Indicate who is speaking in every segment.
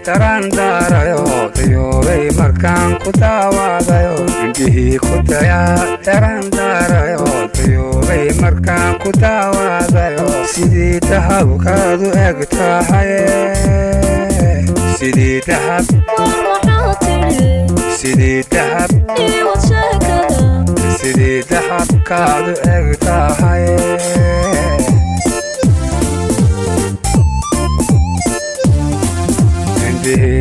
Speaker 1: tarandarayo tayobay markaan ku daawadayo indhihii ku dayaa tarandarayo tayobay markaan ku daawadayo sidii dahabkaadu eg tahay sidii dahab sidii dahab sidii dahabkaadu eg tahay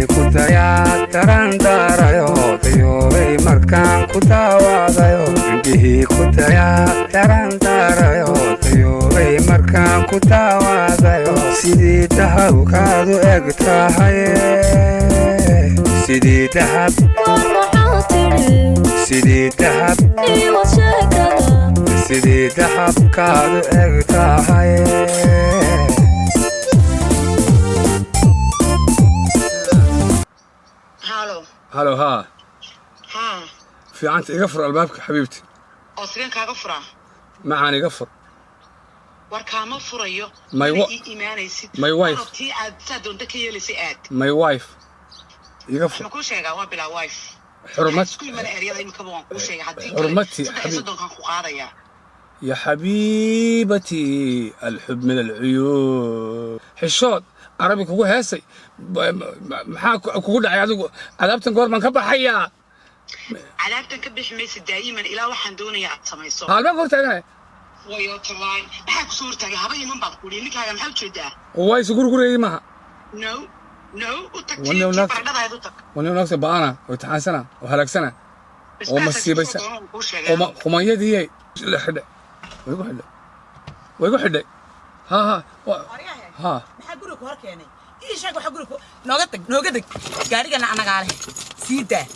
Speaker 1: ku dayaa tarandarayo tayobay markaan ku daawadayo indhihii ku dayaa tarandarayo tayobay markaan ku daawadayo sidii dahabkaadu eg tahay sidii dahab sidii dahab sidii dahabkaadu eg tahay هلو ها في عنت يقفر البابك حبيبتي
Speaker 2: أصلين كقفرة
Speaker 1: معاني قفر
Speaker 2: وركامة فريو
Speaker 1: my wife
Speaker 2: تي عاد صدق دكية لسيئات
Speaker 1: my wife يقفر
Speaker 2: ما كل شيء قاوم بلا وايف
Speaker 1: حرمتي
Speaker 2: كل من أريد أي مكبون كل شيء حتى
Speaker 1: حرمتي يا حبيبتي الحب من العيون حشود عربي كوكو هاسي maxaa kugu dhacay adigu alaabtan goor man ka baxaya
Speaker 2: alaabtan ka bixi maysid daayiman ilaa waxaan doonayaa aad samayso
Speaker 1: halba goor taagay
Speaker 2: wayo talaan maxaa ku soo taagay haba iman baad quli ninkaaga maxaa u jeedaa
Speaker 1: way isu gurgureeyay maha
Speaker 2: no u tagtay baradhada u tag
Speaker 1: wana nafsi baana oo taxansana oo halaagsana oo masiibaysa oo xumayadii la xidhay way ku xidhay ha
Speaker 2: maxaa guriga hor keenay إيش أقول حقولك نوقتك قارينا أنا قاله سيدا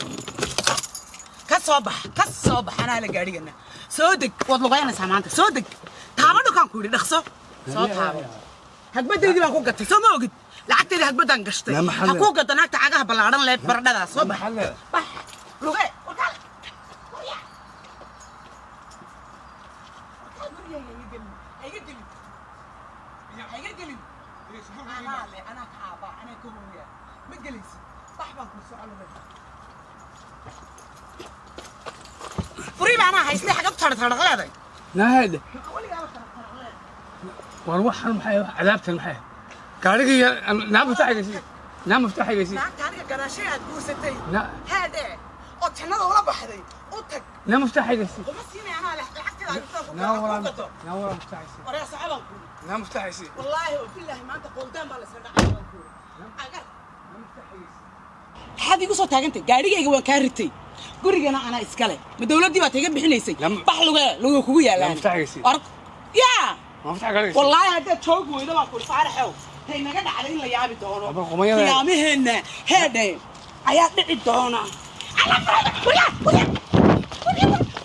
Speaker 2: كصبح أنا على قارينا صدق والله غيرنا سامانته صدق تعملوا كان كوري دخسو صوت هذا هك بدي يجي معكم قتة سو ما وقت لعكت لي هك بدي أنقشت هكو قتة ناك تعجها بالعرض لا بردا صبح بح لغة وكال أنا كعبة أنا كومية مجلس صاحبك مسؤول منه فريم أنا هيسلي حاجة بتشرط غلطة
Speaker 1: نهاد والوح المحيا عذابت المحيا كاريجي نعم مفتاحي جسي نعم مفتاحي جسي
Speaker 2: نعم كاريجي كراشي هتقول ستي
Speaker 1: لا
Speaker 2: هذا أتحنا ولا بحدي أتك
Speaker 1: نعم مفتاحي جسي
Speaker 2: ومسيني أنا لحقت لا
Speaker 1: نعم مفتاحي جسي
Speaker 2: وريا صعبة
Speaker 1: نعم مفتاحي جسي
Speaker 2: والله وبالله ما أنت قلتان بالله سنة هذه قصة تاجنتي قاري يجوا كارتي قري أنا إسكالي مدولتي بتيجي بحنيسي بحلوه لو كويا لا
Speaker 1: مفتاحي
Speaker 2: يا
Speaker 1: ما مفتاحي
Speaker 2: والله هذا تشوق وإذا ما كل فارحه هي ما قد علينا اللي يابي دونه يا مهنا هذا عيال الدونه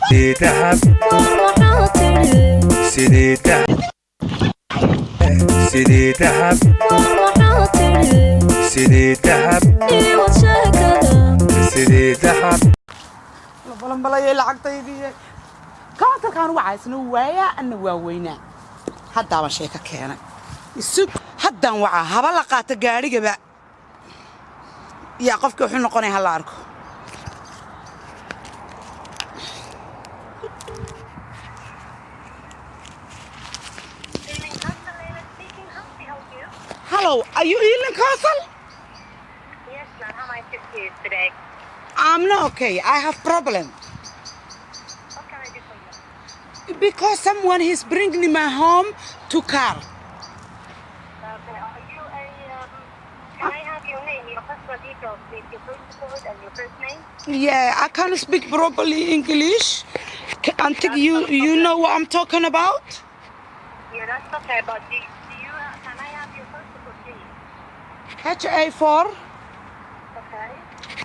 Speaker 1: سيدي دهب سيدي دهب سيدي دهب سيدي دهب
Speaker 2: بلن بلاي لعقتيدي كانت كان وعايسنا وايا ان واوينا هدا ما شيكا كeenay isug hadan waxa haba la qaata gaariga ba ya qofka wuxuu noqonay hal arko Hello, are you Eileen Castle?
Speaker 3: Yes, ma'am. How may I assist you today?
Speaker 2: I'm not okay. I have problem.
Speaker 3: What can I do for you?
Speaker 2: Because someone is bringing me home to car.
Speaker 3: Okay. Are you a? Can I have your name, your personal details, please? Your postcode and your first name.
Speaker 2: Yeah, I can't speak properly English. I think you know what I'm talking about.
Speaker 3: Yeah, that's okay. But do you? Can I have your postcode, please?
Speaker 2: HA4
Speaker 3: Okay.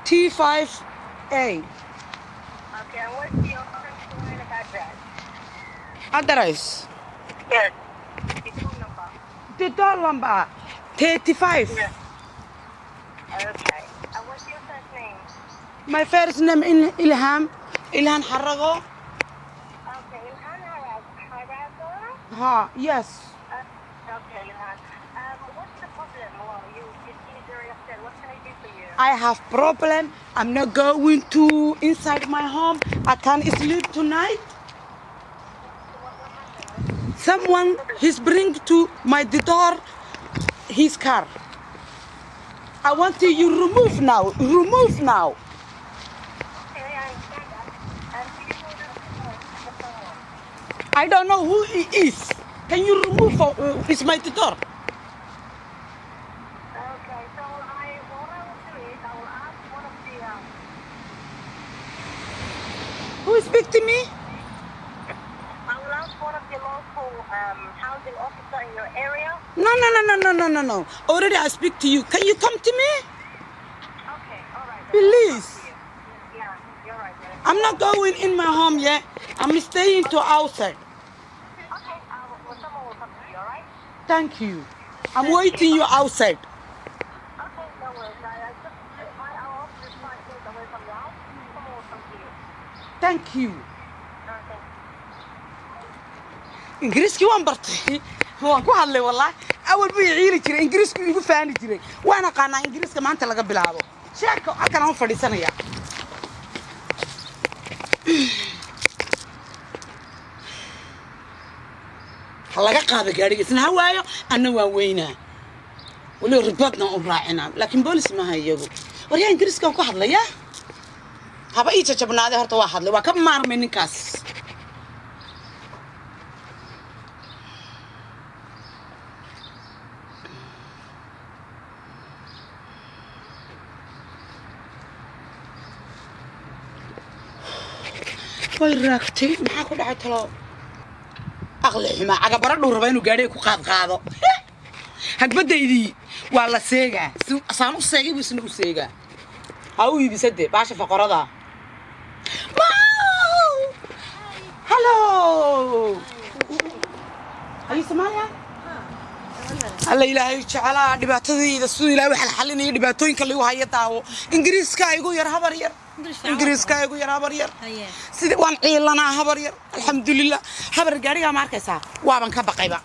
Speaker 2: T5A.
Speaker 3: Okay. And what's your current address?
Speaker 2: Address.
Speaker 3: Yes. The phone number.
Speaker 2: The door number 35.
Speaker 3: Yes. Okay. And what's your first name?
Speaker 2: My first name Ilham Harago.
Speaker 3: Okay. Ilhan Harago.
Speaker 2: Yes.
Speaker 3: Okay, Ilhan. What's the problem? Well, you seem very upset. What can I do
Speaker 2: I have problem. I'm not going to inside my home. I can't sleep tonight. Someone he's bring to my door his car. I want you remove now. Remove now.
Speaker 3: Okay, I understand that. Can you hold the phone?
Speaker 2: I don't know who he is. Can you remove it's my door?
Speaker 3: Okay, so what I will do is I will ask one of the
Speaker 2: Who speak to me?
Speaker 3: I will ask one of the local housing officer in your area.
Speaker 2: No. Already I speak to you. Can you come to me?
Speaker 3: Okay, all right.
Speaker 2: Please.
Speaker 3: Yeah, you're right.
Speaker 2: I'm not going in my home yet. I'm staying to outside.
Speaker 3: Okay, someone will come to you, all right?
Speaker 2: Thank you. I'm waiting you outside.
Speaker 3: Okay, no worries. Our office is 5 minutes away from your house. Someone will come to you.
Speaker 2: Thank you.
Speaker 3: Okay.
Speaker 2: ingiriiskii waan bartay waan ku hadlay wallahi awal buu ciiri jiray ingiriisku igu faani jiray waan aqaanaa ingiriiska maanta laga bilaabo sheeko halkan aan fadhiisanaya laga qaado gaariga isna hawaayo anna waan weynaa wali ribadna u raacinaa laakiin boolis ma hayago wariyaa ingiriiska ku hadlaya haba ii jajabnaaday horta waa hadlay waa ka maarmay ninkaas way raagtay maxaa ku dhacay talo aqli xuma agabara dhuu raba inuu gaadhay ku qaado hagbadaydii waa la seegaa saan u seegay buu isna u seegaa ha u iibisade baasha faqorada hello are you Somalia alla ilaahay jeclaa dhibaatadayda sidoo ilaahay waxa la xalinayo dhibaatooyinka lagu hayo daawo ingiriiska igu yar habar yar ingiriiska igu yar habar yar sidii waan ciilanaa habar yar alxamdulillah habar gaariga ma arkaysaa waaban ka baqayba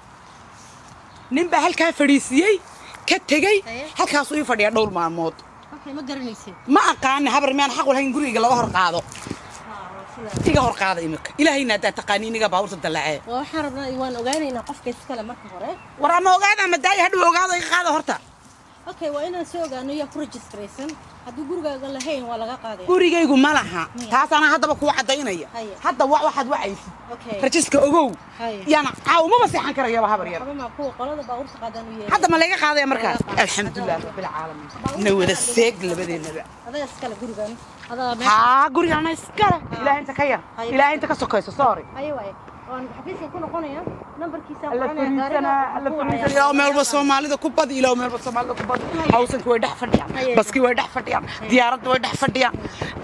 Speaker 2: nin baa halkaa fadhiisiyay ka tagay halkaas uu fadhiya dhowr maalmood
Speaker 4: ma garanaysid
Speaker 2: ma aqaan habar miyaan xaq u lahayn guriga laga hor qaado iga hor qaada imika ilaahayna daa taqaaniiniga baawurta dalacay
Speaker 4: waxaan rabnaa waan ogaanaynaa qofka iskale marka hore
Speaker 2: war ama ogaada ma daay hadhow ogaado iga qaado horta
Speaker 4: okay waa inaan soo ogaano yaa ku registration haddii gurigaaga lahayn waa laga qaadaya
Speaker 2: gurigaygu ma laha taas ana haddaba ku cadaynaya hadda waxaad wacaysid register ogow yana caawmaba seexan karayaba habar yar
Speaker 4: ma kuwa qolada baawurta qaadan u yeeray
Speaker 2: hadda ma laga qaadaya markaa alxamdulillah rabbil caalamiin nawada seeg labadeenaba
Speaker 4: adaa iskale gurigan
Speaker 2: ها قولي أنا إسكالة إلى أنت كير إلى أنت كسوكيس صاري
Speaker 4: أيوة حفيزة يكون قنية نمبر كيسة
Speaker 2: ألا فريسة يوم البصومالي ده كوبادي إلى يوم البصومالي ده كوبادي هاوسن كوي دح فرديان بس كوي دح فرديان ديارات كوي دح فرديان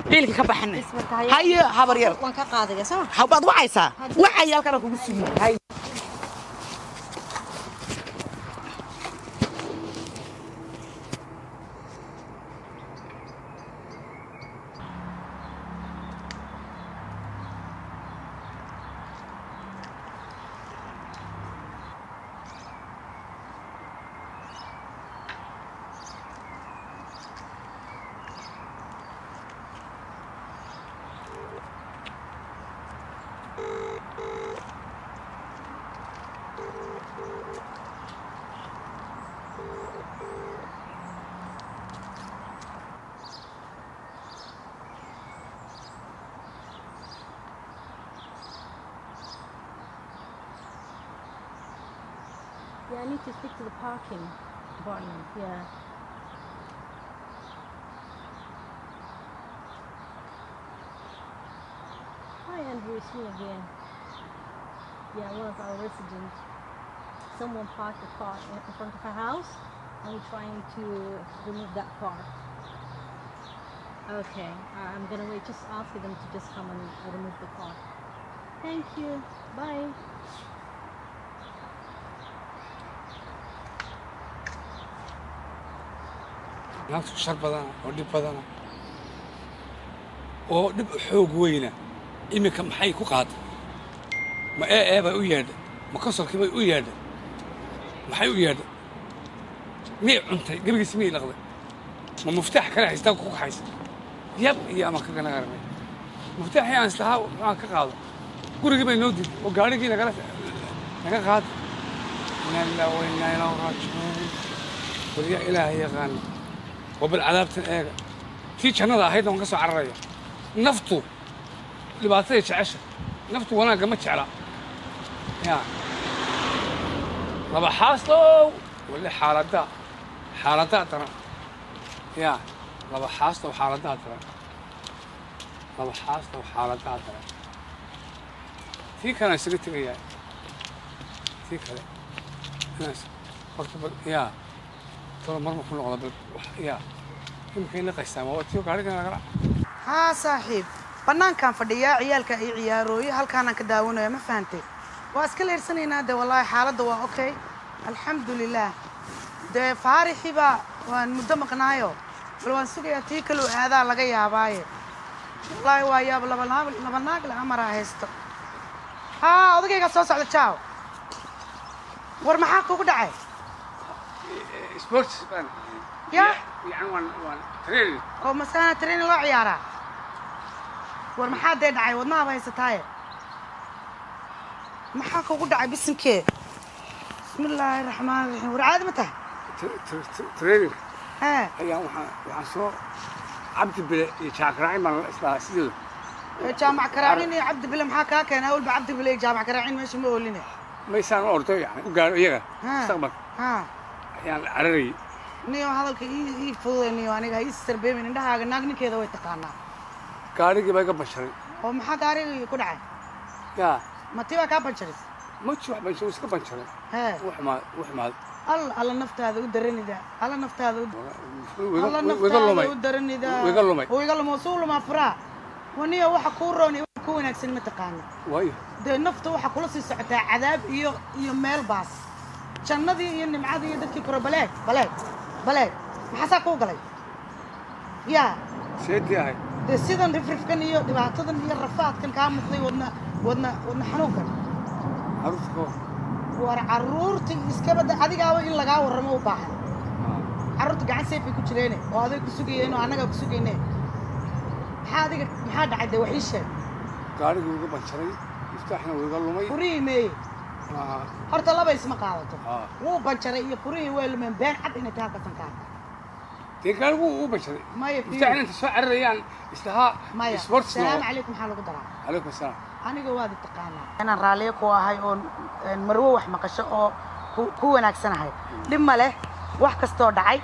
Speaker 2: ليلك كبحنا هاي هابرير
Speaker 4: وانك قاضي سما
Speaker 2: هبض وعيسى وعيال كانوا كوسين هاي
Speaker 4: Yeah, I need to speak to the parking department. Yeah. Hi, Andrew. It's me again. Yeah, one of our residents. Someone parked a car in front of our house, and we're trying to remove that car. Okay, I'm gonna wait. Just ask them to just come and remove the car. Thank you. Bye.
Speaker 1: ناس شر بدنا ودب بدنا ودب حوق وينه إمي كم حي كقعد ما إيه بيوياد ما كسر كي بيوياد ما حيوياد مي أنت قبل اسمي لغض ما مفتاح كلا هيستاك كوك حيس يب يا ما كنا غيرنا مفتاح يعني استها ما كقاضي كوري جبنا نودي وقاري كنا قالت نقاد إنا وإنا إلى راجعون ورجع إلهي يغني وبالعذاب تنقل في كنا ضاحية ونقص عرية نفطو اللي بعطيه عشاء نفطو وانا قمتش على يعني طبعا حاصلوا ولا حالتها ترى يعني طبعا حاصلوا وحالتها ترى طبعا حاصلوا وحالتها ترى في كان سكت وياي في كذا ناس مرتبط يا ترى مرة كل غلط يا يمكن لقى السماوات يوقع علينا
Speaker 2: ها صاحب بنان كان فديا عيالك اي عياروي halkaan ka daawanayo ma fahamtay waa iska leersanayna de wallahi xaaladda waa okay alxamdulillaah de faarixiba waan muddo maqnaayo bal waan sugayaa tii kale aadaa laga yaabaaye wallahi waa yaab laba naag la amara haysto ha odagayga soo socda ciao war maxaa kugu dhacay
Speaker 1: sports ban
Speaker 2: ya
Speaker 1: يعني وان تريننج
Speaker 2: oo masana training loo ciyaaraa war maxaa dee dhacay wadnaha haysataaye maxaa kugu dhacay bisinkee bismillaahi raxmaani raxiim war caadi ma tahay
Speaker 1: تريننج
Speaker 2: ها
Speaker 1: ayaa waxaan soo cabdi bile iyo jaakaraacin baan isla sidoo
Speaker 2: jaamac karaacin iyo cabdi bile maxaa kaa keenay awalba cabdi bile iyo jaamac karaacin meesha ma ooline
Speaker 1: ma isaan ordo yani u gaaro iyaga mustaqbal
Speaker 2: ha
Speaker 1: ayaan cararay
Speaker 2: niyo hadalka ii fududayniyo aniga ii sarbeemin indhahaaga naag ninkeeda way taqaanaa
Speaker 1: gaarigii baa iga basharay
Speaker 2: oo maxaa gaarigii ku dhacay
Speaker 1: yaa
Speaker 2: mati baa kaa banjaris
Speaker 1: ma jiro wax basharay iska basharay
Speaker 2: hee
Speaker 1: wax maad
Speaker 2: alla naftaada u daranida alla naftaada u daranida
Speaker 1: wiga lumay
Speaker 2: wiga lumay soo luma fara waniyo waxa ku roon iyo ku wanaagsan ma taqaana
Speaker 1: waayo
Speaker 2: de nafta waxa kula sii socotaa cadaab iyo meel baas jannadii iyo nimcadii iyo dadkii koro baleeg maxaa ku galay yaa
Speaker 1: seedii ahay
Speaker 2: de sidan rifrifkan iyo dhibaatadan iyo rafaadkan kaa muuqday wadna xanuunkan war caruurta iska bada adigaaba in lagaa warramo u baahan caruurta gacan seefay ku jireen oo aday ku sugayeen oo annaga ku sugayne maxaa dhacay de wax ii sheeg
Speaker 1: gaarigu iga banjaray miftaaxna wuu iga lumay
Speaker 2: furihii meeye horta laba isma qaadato wuu banjaray iyo furihii waa lumeen been cad inay tahay halkasan kaa
Speaker 1: dee gaarigu wuu banjaray
Speaker 2: maya
Speaker 1: miftaaxna inta soo cararayaan islahaa
Speaker 2: maya salaamu calaykum maxaa lagu daraa
Speaker 1: calaykum asalaam
Speaker 2: aniga waad taqaanaa inaan raalliye ku ahay oo marwo wax maqasho oo ku wanaagsanahay dhib ma leh wax kastoo dhacay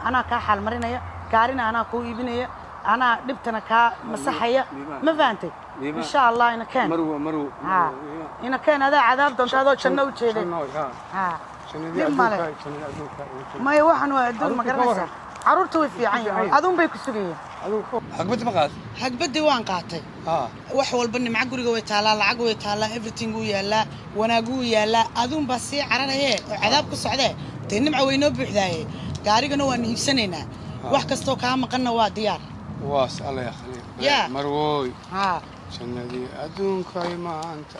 Speaker 2: anaa kaa xaal marinaya gaarina anaa kuu iibinaya anaa dhibtana kaa masaxaya ma fahantay insha allah ina keen
Speaker 1: marwo
Speaker 2: ina keen adaa cadaab doonta adoo janno u jeeday dhib ma leh maya waxaan waa adduun ma garanaysaa caruurta way fiican yihiin aduun bay ku sugayeen
Speaker 1: حقبتي ما قاد
Speaker 2: حقبتي وان قاطي wax walba nimca guriga way taalaa lacag way taalaa everything uu yaala wanaagu yaala aduun ba si cararaye oo cadaab ku socdee tii nimca way noo buuxdaaye gaarigana waan iibsanaynaa wax kasto ka maqanna waa diyaar
Speaker 1: waas alla ya khaliil marwooy jannadii adduunkay maanta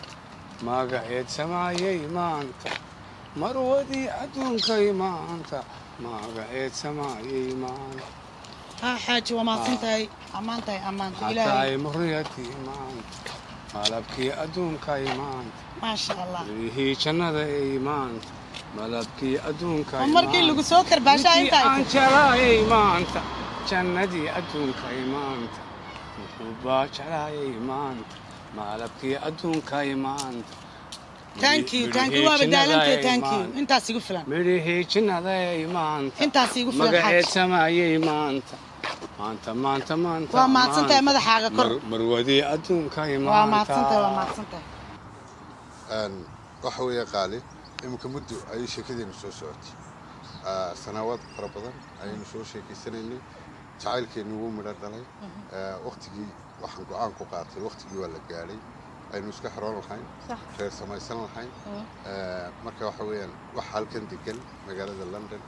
Speaker 1: magaceed samaayay maanta marwadii adduunkay maanta magaceed samaayay maanta حاجة وما تنتهي أمانتي إلهي حتى مريتي إيمانت مالبكي أدومك إيمانت ما شاء الله هي جنة إيمانت مالبكي أدومك إيمانت عمرك اللي قصوكر باشا أنت أنشرا إيمانت جنة أدومك إيمانت محبا شرا إيمانت مالبكي أدومك إيمانت تانكيو وابدالنتي تانكيو انت سيقول فلان مريهي جنة إيمانت انت سيقول فلان مقعد سماي إيمانت maanta
Speaker 2: waa maadsantahay madaxaaga kor
Speaker 1: marwadii adduunka
Speaker 2: waa maadsantahay
Speaker 5: waxa weeye qaali imika muddo ayay sheekadeenu soo socotay sanawaad fara badan ayaynu soo sheekaysanaynay jacaylkeenu wuu midho dhalay waqtigii waxaan go'aan ku qaatay waqtigii waa la gaadhay aynu iska xiroon lahayn reer samaysan lahayn marka waxa weeyaan wax halkan degan magaalada London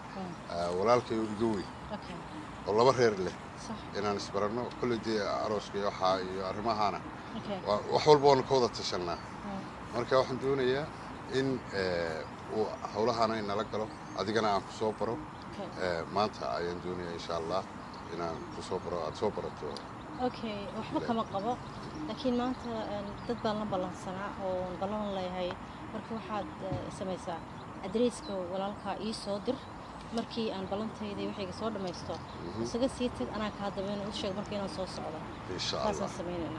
Speaker 5: walaalkay iga weyn oo laba reer leh inaan isbarano kulligii arooska iyo waxa iyo arrimahaana wax walba oo ka wada tashanaa marka waxaan doonayaa in uu hawlahaana inala galo adigana aan ku soo baro maanta ayaan doonayaa insha allah inaan kusoo baro aad soo barato
Speaker 4: okay waxba kama qabo laakiin maanta dad baan la ballansanaa oo ballan leeyahay marka waxaad samaysaa adreeska walaalka ii soo dir markii aan ballantayda waxayga soo dhamaysto isaga sii tag anaa ka hadaba inuu sheeg markii inaan soo socdo
Speaker 5: insha allah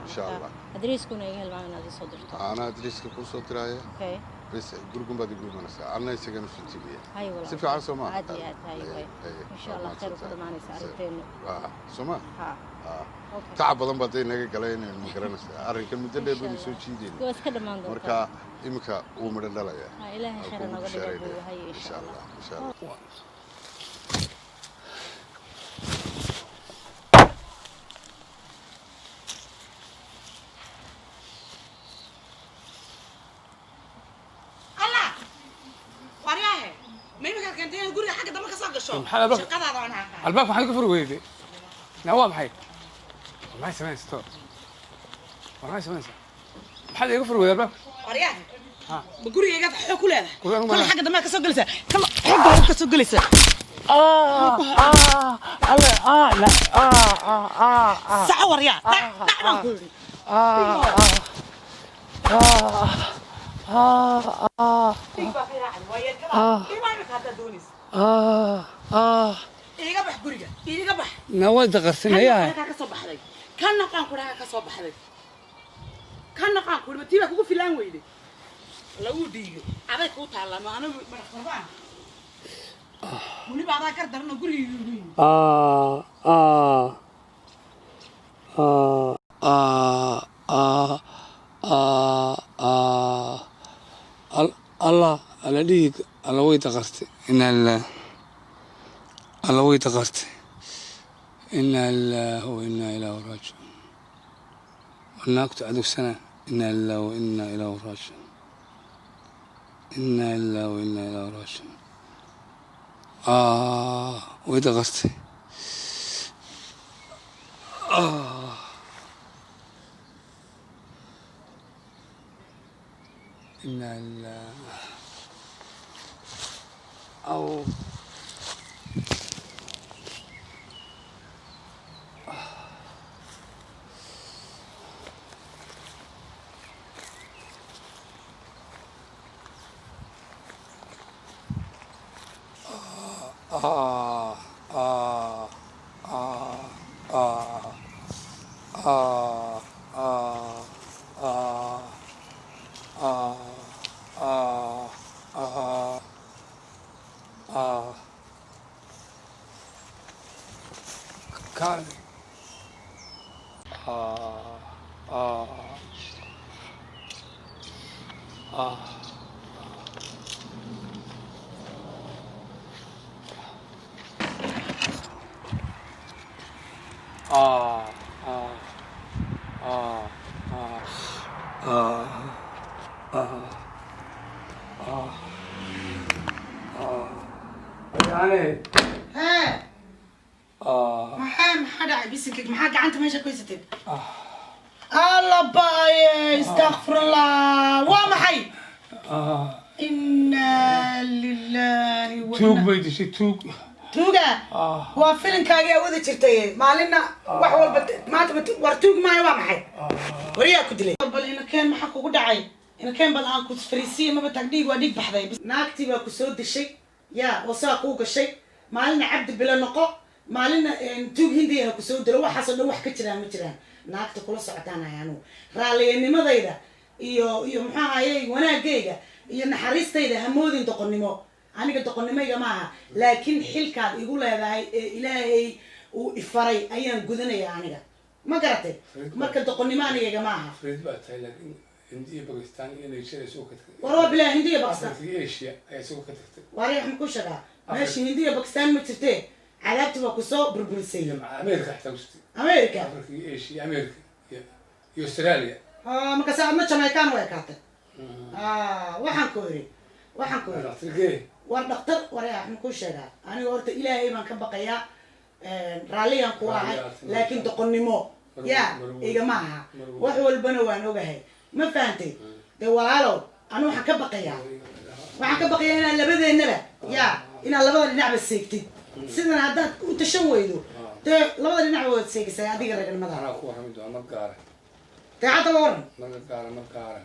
Speaker 5: insha allah
Speaker 4: adreeskuna iga helmaan inaad ii soo dirto
Speaker 5: ana adreeska ku soo diraya
Speaker 4: okay
Speaker 5: بس قولكم بدي يقول منسى أنا يسجنوا سنتيجية.
Speaker 4: هاي والله.
Speaker 5: سيف عن سما.
Speaker 4: عادي هاي. إن شاء الله خير وكل معنا سعرتين.
Speaker 5: سما.
Speaker 4: ها.
Speaker 5: تعب بدن بدين نجى قلين المقرنة. أرين كل مدة بني سوي شيء دين.
Speaker 4: بس كده ما عندهم.
Speaker 5: مركا إمكا ومرنا لا يا.
Speaker 4: هاي إلهي خيرنا قدر هاي
Speaker 5: إن شاء الله. إن شاء الله.
Speaker 1: الباب محل كفر ويدي نوام حي والله سمعت ستور والله سمعت محل يكفر ويدي الباب
Speaker 2: ورياه بقولي يا جدع حكوا لنا كل حاجه دمها كسو جلسه كل حاجه كسو جلسه لا ساعه ورياه إيجا بح قريجة إيجا بح
Speaker 1: نوال دقرسنا يا
Speaker 2: كان كسب بحري كان نقان كلها كسب بحري كان نقان كل ما تيجي كوفي لان ويدي لو ديجي أنا كوت على ما أنا مرحبا مني بعدها كردر إنه قريجة
Speaker 1: الله على ديك على ويت قرتي إن الله ويت قرتي إن الله وإنا إليه راجعون والناقة عدو سنة إن الله وإنا إليه راجعون إن الله وإنا إليه راجعون ويت قرتي إن الله أو كان يعني
Speaker 2: ما داعي بيسكك ما حاجة عنده ماشي كويسة الله باي استغفر الله وما حي إنا لله وإنا
Speaker 1: توق بيدي شي توق
Speaker 2: توقع وفيلم كاجي أودي ترتيه مالنا وحول ما تبت ورتوق ما يوام حي وريا كدلي بل إن كان محك ودعي إن كان بدأ كنت فريسي ما بتقديق وديك بحذاي بس ناكتي بكسود الشيء يا وساقوك الشيء مالنا عبد بلا نقاء مالنا توق هندي كسود لو حصل لو حكيت لها متران naagta kula socotaan ayaanu raalliyeenimadayda iyo maxaa ahaayey wanaagayga iyo naxariistayda hamoodin doqonnimo aniga doqonnimayga maaha laakiin xilkaad igu leedahay ee ilaahay uu ifaray ayaan gudanaya aniga ma garatay marka doqonnimo anigayga maaha
Speaker 1: هندية باكستان iyo Nigeria soo ka tagtay
Speaker 2: warwa bilaa hindiya bakistan
Speaker 1: Asia ayaa soo ka tagtay
Speaker 2: wari waxaan ku shagaa meesha hindiya bakistan ma jirtee cadaabti waa ku soo burburisay
Speaker 1: America xataa wasti
Speaker 2: America
Speaker 1: Asia America iyo Australia
Speaker 2: marka saadna Jamaican way kaatay waxaan ku iri war dhaqtar wari waxaan ku shagaa aniga horta ilaahay baan ka baqayaa raaliyan ku ahay laakiin doqonnimo ya iga maaha wax walbana waan ogahay ما فهمتي ده وعلو أنا وحكي بقية وحكي بقية أنا لبدي النبأ يا إن الله بدل نعم السكتي سيدنا عدات وتشويدو ده لو ده نعمل وتسيق سيادي غير المدار
Speaker 1: أنا أخوها حميد مقارة
Speaker 2: تعال ورن
Speaker 1: مقارة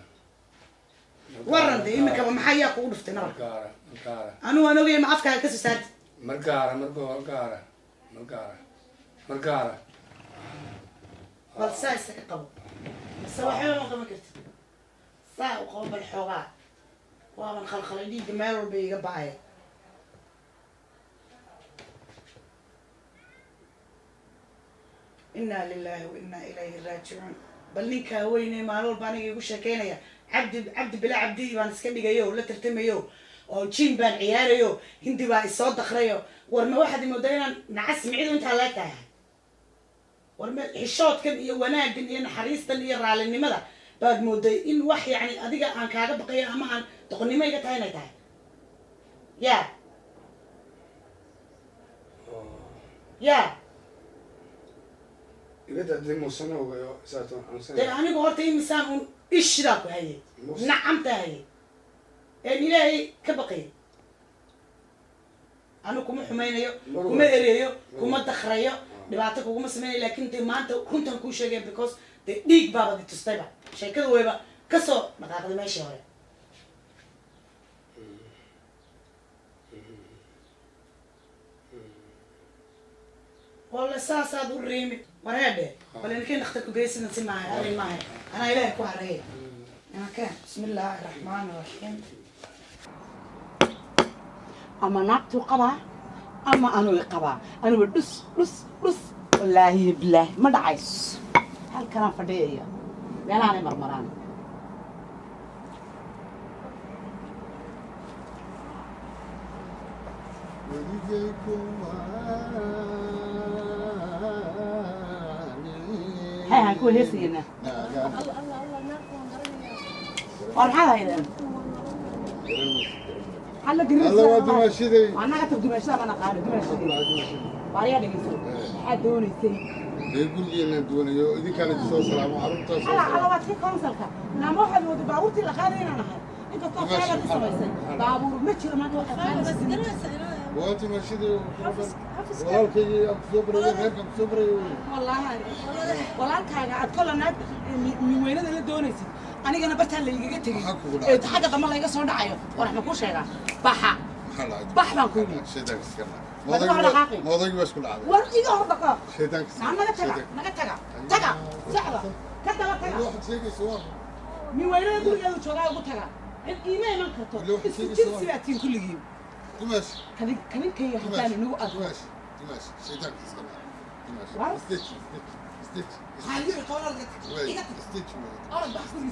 Speaker 2: ورن دي إمك أبو محيا قول فتنا
Speaker 1: مقارة
Speaker 2: أنا ويا ما أفكار كسر ساد
Speaker 1: مقارة
Speaker 2: والساعة سكتوا الصباح يوم ما قمت ساعة وقوم بالحوار ومن خلخلني جمال وبيجبعي إنا لله وإنا إليه راجعون بل نيكا ويني مالول باني يقول شكينا عبد بلا عبدي بان سكندي جيو لا ترتميو أو جيم بان عياريو هندي بان الصوت دخريو ورما واحد مودينا نعس معيد وانت هلاكها ورما حشوت كان iyo wanaaggan iyo naxariistan iyo raalinimada baad mooday in wax yani adiga aan kaaga baqayo ama aan doqonnimo iga tahay inay tahay ya
Speaker 1: إذا تدمو سنة ويا ساتون عن سنة.
Speaker 2: ده أنا قلت إيه مثلاً إيش راك هاي؟ نعم تهاي. يعني لا هي كبقي. أنا كم حماينيو، كم إريو، كم دخريو، دبعتك وكم سمعني لكن تي ما أنت كنت نكون شيء because ديك بابا دي تستيبا. شيء كده ويبا كسو ما تعرف ما يشيء هذا. والله ساسا دوريمي ورهبه ولا يمكن اختك جيسنا نسمعها هذه معي انا الهك وعريه انا كان بسم الله الرحمن الرحيم اما نبت قبا اما انا قبا انا بدس والله بالله ما دعيس هالكلام فديه يلا انا مرمران هاي هنكون هسينا والحالة هيدا حلا قريب
Speaker 5: الله وادي ماشي ذي
Speaker 2: أنا قلت دمشق أنا قاعد دمشق باريا دقيقة حد دوني سي
Speaker 5: يقول لي إن دوني إذا كانت تصل سلام عرفت تصل
Speaker 2: على وقت في كونسلك نعم واحد ودي باورتي اللي خارجين أنا أنت طاف على تسوي باور متشر ما توقف بس
Speaker 5: وأنت ماشي ذي والله كي أبصبري هيك أبصبري
Speaker 2: والله كان كل الناس من وين اللي دونيسي أنا جانا برتها اللي يجي تجي حاجة ضمن الله يقصون دعاية ورحنا كل شيء بحا بحا كل
Speaker 5: شيطان كسرنا موضوع بس كل عادة
Speaker 2: ورجيك أربعة
Speaker 5: شيطان كسرنا
Speaker 2: نعم نقتها سحبة كذا
Speaker 5: واحد سيجي سواه
Speaker 2: من وين اللي يقول شو رايك تجا الإيمان من كتو السجن سيأتين كل يوم
Speaker 5: دمشق
Speaker 2: كمان كي يحتاج إنه
Speaker 5: دمشق شيطان كسرنا دمشق ستيتش
Speaker 2: خليه يطول
Speaker 5: ستيتش
Speaker 2: أرد بحثي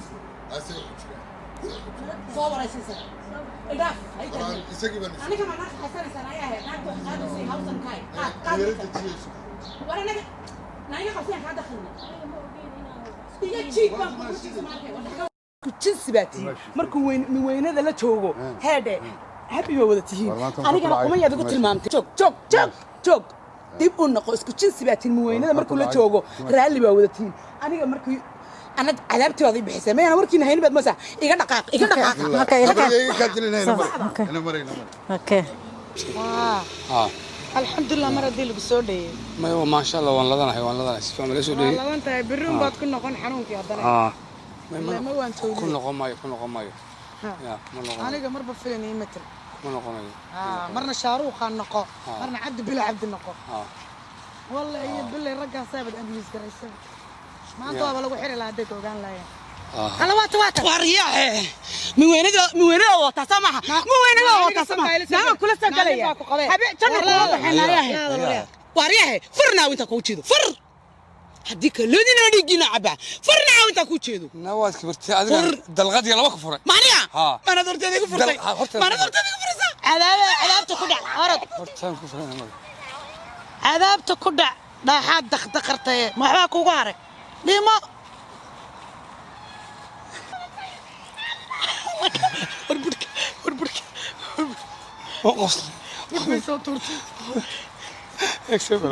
Speaker 5: أسير
Speaker 2: صور أساسا إضاف
Speaker 5: أنا
Speaker 2: كمان ناس حسنا سنايا هي ناكو هذا سي هاوسن كاي ولا نجا نايا خلصين هذا خلنا يا تشيك كنت سباتي مركو من وين هذا لا توجو هذا حبي وودتيه أنا كمان قومي أبي قلت المامتي جوك dib u noqo isku jinsi baa tin muweynada markuu la joogo raali baa wadatiin aniga markuu ana cadaabtooda bixisay ma yana warkiina hayn baad masa iga dhaqaaq okay alxamdulillah mar hadii lagu soo dheeyay
Speaker 1: ما شاء الله والله ladanahay si fiican la soo dheeyay
Speaker 2: lawan tahay birrin baad ku noqon xanuunkii hadana ma waan toogay
Speaker 1: ku noqon maayo ya ma noqon
Speaker 2: aniga marba filanay metel
Speaker 1: ما نقول
Speaker 2: مرنا شاروخ نقو مرنا عبد بلا عبد نقو والله هي بالله رجع ثابت أبيز كريسة ما أنتوا ولا وحير لا هديك وقال لا يا أنا وات ورياه من وين وات سامحة من وين وات سامحة نعم كل سجلية حبيبي تنا واضح يا ورياه فرنا وأنت كوتشيدو فر هديك لودي نادي عبا فرنا وأنت كوتشيدو
Speaker 1: نواز كبرت هذا دلغات يلا وقفرة
Speaker 2: مانيا أنا درت هذيك فرصة ما أنا درت هذيك فرصة عذابته كدع أرد عذابته كدع لا حد دخرته ما حواك وقارك ليه ما وربك
Speaker 1: وقص
Speaker 2: ما يصوت
Speaker 1: اكسب